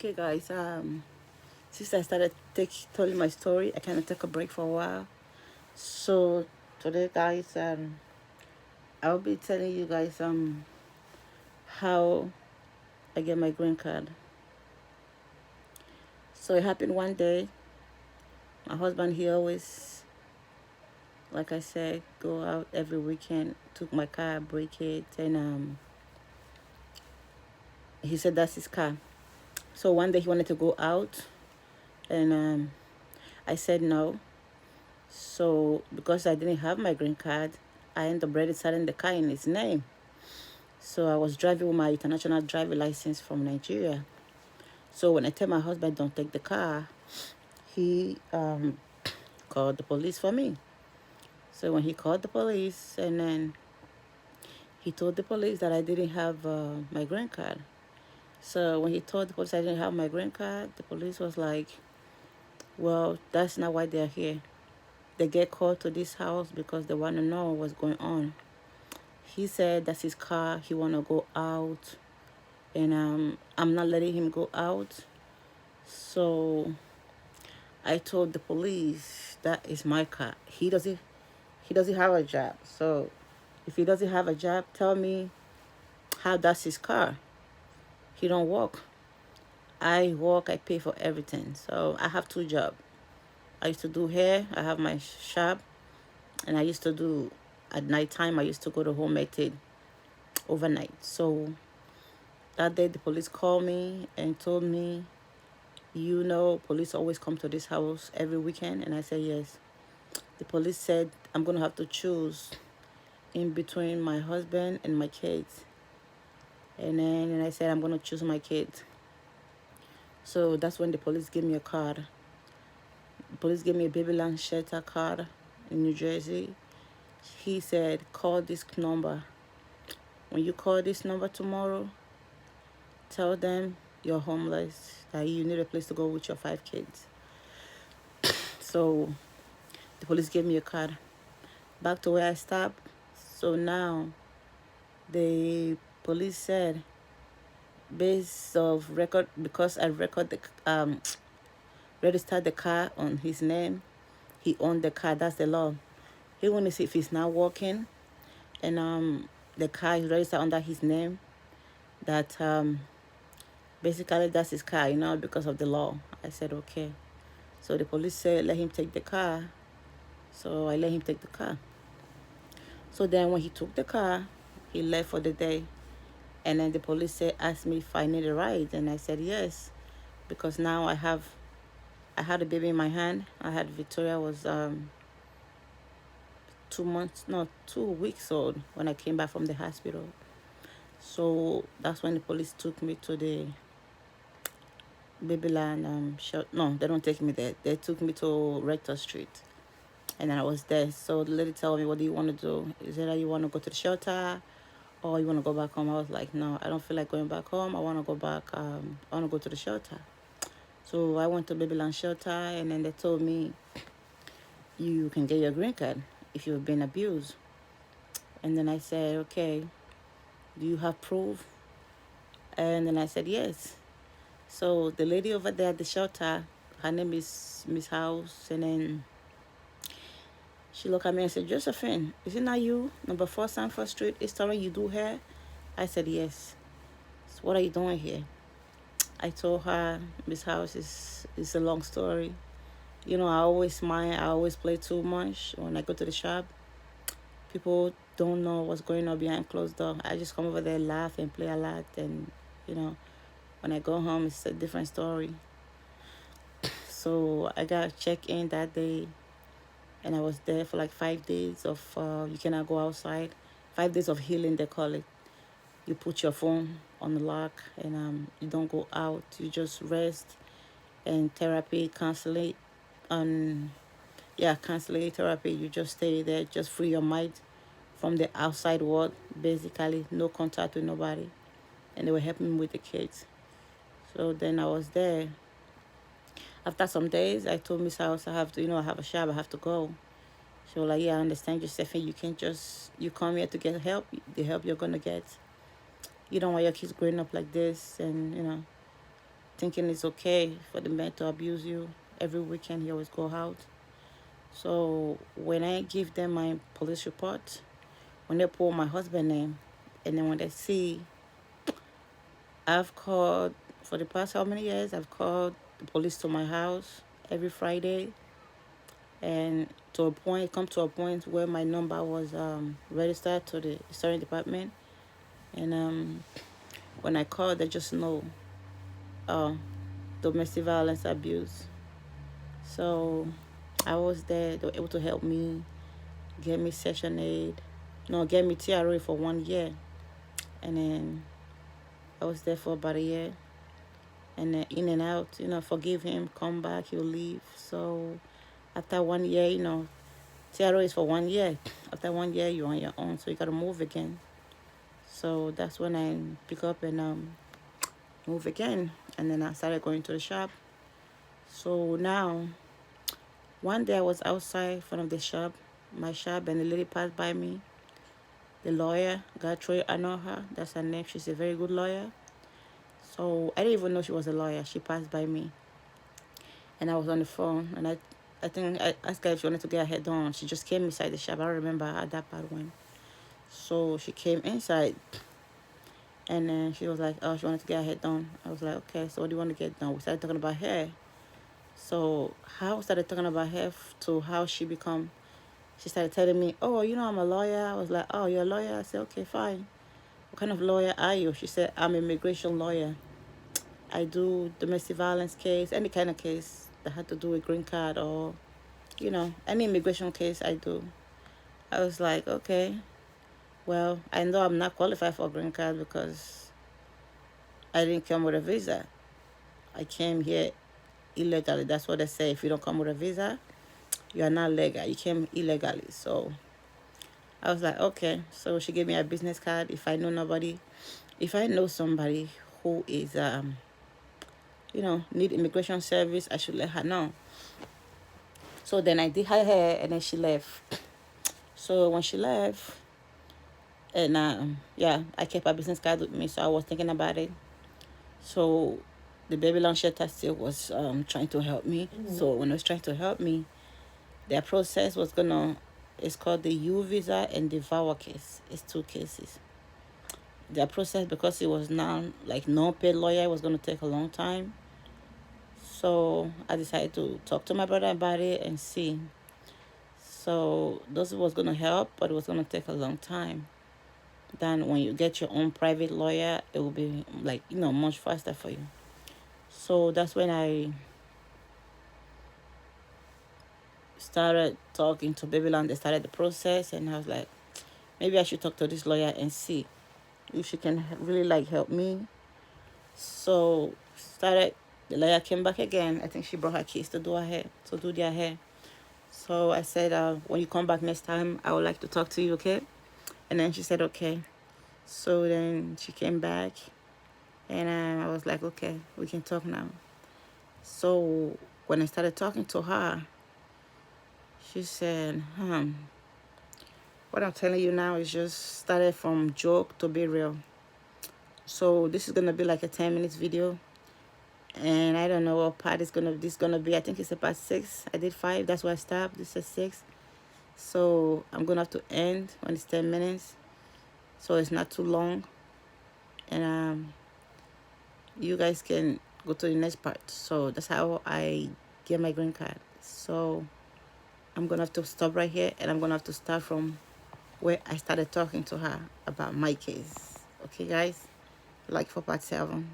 Okay, guys. Since I started telling my story, I kind of took a break for a while. So today, guys, I'll be telling you guys how I get my green card. So it happened one day. My husband, he always, like I said, go out every weekend. Took my car, break it, and he said that's his car. So one day he wanted to go out, and I said no. So because I didn't have my green card, I ended up registering the car in his name. So I was driving with my international driver license from Nigeria. So when I tell my husband don't take the car, he called the police for me. So when he called the police, and then he told the police that I didn't have my green card. So when he told the police I didn't have my green card, the police was like, "Well, that's not why they're here. They get called to this house because they want to know what's going on." He said that's his car. He want to go out, and I'm not letting him go out. So I told the police that is my car. He doesn't have a job. So if he doesn't have a job, tell me how that's his car. He don't work. I work. I pay for everything. So I have two jobs. I used to do hair. I have my shop, and I used to do at nighttime. I used to go to home meditate overnight. So that day the police called me and told me, police always come to this house every weekend, and I said yes. The police said I'm gonna have to choose in between my husband and my kids. And I said I'm gonna choose my kids. So that's when the police gave me a card. The police gave me a Babyland shelter card in New Jersey. He said, call this number. When you call this number tomorrow, tell them you're homeless, that you need a place to go with your 5 kids. So the police gave me a card. Back to where I stopped. So now the police said, based of record, because I registered the car on his name, he owned the car. That's the law. He want to see if he's not working, and the car is registered under his name. That basically that's his car, because of the law. I said okay. So the police said let him take the car. So I let him take the car. So then when he took the car, he left for the day. And then the police said, asked me if I need a ride. And I said yes, because now I had a baby in my hand. I had Victoria was 2 weeks old when I came back from the hospital. So that's when the police took me to the Babyland shop. No, they don't take me there. They took me to Rector Street. And then I was there. So the lady told me, what do you want to do? Is it that you want to go to the shelter or you want to go back home? I was like, no, I don't feel like going back home. I want to go back. I want to go to the shelter. So I went to Babyland shelter, and then they told me, you can get your green card if you've been abused. And then I said, okay, do you have proof? And then I said, yes. So the lady over there at the shelter, her name is Miss House, and then she looked at me and said, Josephine, is it not you? Number 4 Sanford Street, East Orange, you do hair? I said, yes. So what are you doing here? I told her, Miss House, is a long story. I always smile. I always play too much. When I go to the shop, people don't know what's going on behind closed door. I just come over there, laugh, and play a lot. And, when I go home, it's a different story. So I got checked in that day, and I was there for like 5 days of you cannot go outside. 5 days of healing, they call it. You put your phone on the lock, and you don't go out. You just rest and therapy, counseling, counseling therapy. You just stay there, just free your mind from the outside world. Basically, no contact with nobody, and they were helping me with the kids. So then I was there. After some days, I told Miss House I have to, I have a shop, I have to go. She was like, yeah, I understand, Josephine. You can't you come here to get help. The help you're gonna get. You don't want your kids growing up like this, and thinking it's okay for the man to abuse you. Every weekend he always go out. So when I give them my police report, when they pull my husband name, and then when they see, I've called for the past how many years, I've called the police to my house every Friday, and to a point, come to a point where my number was registered to the historic department, and when I call, they just know uh, domestic violence abuse. So I was there. They were able to help me, get me session aid, no, get me TRA for 1 year, and then I was there for about a year, and then in and out. Forgive him, come back, he'll leave. So after 1 year, TRO is for 1 year. After 1 year, you're on your own, so you gotta move again. So that's when I pick up and move again, and then I started going to the shop. So now, one day I was outside in front of the shop, my shop, and the lady passed by me. The lawyer, Gertrude, I know her. That's her name. She's a very good lawyer. So I didn't even know she was a lawyer. She passed by me, and I was on the phone, and I think I asked her if she wanted to get her hair done. She just came inside the shop. I don't remember how that part went. So she came inside, and then she was like, oh, she wanted to get her hair done. I was like, okay, so what do you want to get done? We started talking about hair. So how I started talking about hair to how she started telling me, oh, I'm a lawyer. I was like, oh, you're a lawyer? I said, okay, fine. What kind of lawyer are you? She said, I'm an immigration lawyer. I do domestic violence case, any kind of case that had to do with green card or, any immigration case I do. I was like, okay, well, I know I'm not qualified for a green card because I didn't come with a visa. I came here illegally. That's what they say. If you don't come with a visa, you are not legal. You came illegally. So I was like, okay. So she gave me a business card. If I know somebody who is need immigration service, I should let her know. So then I did her hair, and then she left. So when she left, and I kept her business card with me, so I was thinking about it. So the baby loan shelter still was trying to help me. So when it was trying to help me, their process was it's called the U visa and the VAWA case. It's 2 cases. Their process, because it was now like non-paid lawyer, it was gonna take a long time. So I decided to talk to my brother about it and see. So those was gonna help, but it was gonna take a long time. Then when you get your own private lawyer, it will be like much faster for you. So that's when I started talking to Babylon. They started the process, and I was like, maybe I should talk to this lawyer and see if she can really help me. So the lawyer came back again. I think she brought her kids to do their hair. So I said, when you come back next time, I would like to talk to you, okay? And then she said, okay. So then she came back, and I was like, okay, we can talk now. So when I started talking to her, she said, what I'm telling you now is just started from joke to be real. So this is going to be like a 10 minutes video. And I don't know what part this is gonna be. I think it's about 6. I did 5. That's why I stopped. This is 6. So I'm going to have to end when it's 10 minutes. So it's not too long. And you guys can go to the next part. So that's how I get my green card. So I'm going to have to stop right here, and I'm going to have to start from where I started talking to her about my case. Okay, guys? Like for part 7.